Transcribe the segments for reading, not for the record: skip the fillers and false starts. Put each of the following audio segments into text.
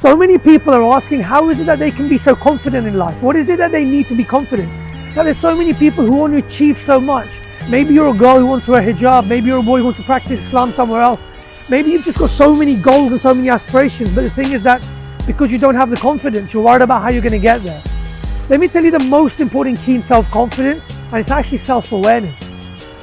So many people are asking, how is it that they can be so confident in life? What is it that they need to be confident? Now there's so many people who want to achieve so much. Maybe you're a girl who wants to wear hijab, maybe you're a boy who wants to practice Islam somewhere else. Maybe you've just got so many goals and so many aspirations, but the thing is that because you don't have the confidence, you're worried about how you're going to get there. Let me tell you the most important key in self-confidence, and it's actually self-awareness.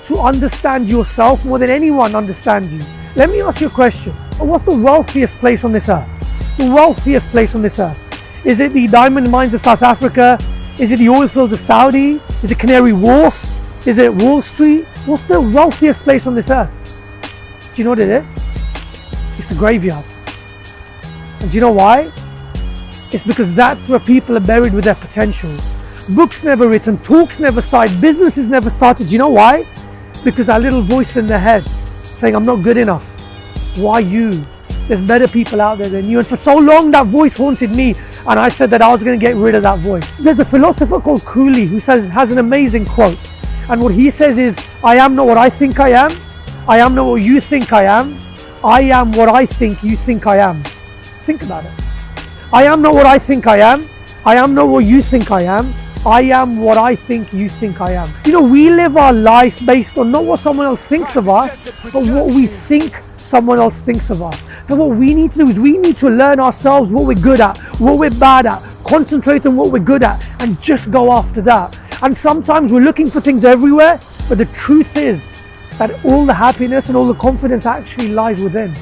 To understand yourself more than anyone understands you. Let me ask you a question. What's the wealthiest place on this earth? The wealthiest place on this earth? Is it the diamond mines of South Africa? Is it the oil fields of Saudi? Is it Canary Wharf? Is it Wall Street? What's the wealthiest place on this earth? Do you know what it is? It's the graveyard. And do you know why? It's because that's where people are buried with their potential. Books never written, talks never started, businesses never started. Do you know why? Because that little voice in their head saying, I'm not good enough. Why you? There's better people out there than you. And for so long that voice haunted me, and I said that I was going to get rid of that voice. There's a philosopher called Cooley who has an amazing quote. And what he says is, I am not what I think I am. I am not what you think I am. I am what I think you think I am. Think about it. I am not what I think I am. I am not what you think I am. I am what I think you think I am. You know, we live our life based on not what someone else thinks of us, but what we think someone else thinks of us. And what we need to do is we need to learn ourselves what we're good at, what we're bad at, concentrate on what we're good at, and just go after that. And sometimes we're looking for things everywhere, but the truth is that all the happiness and all the confidence actually lies within.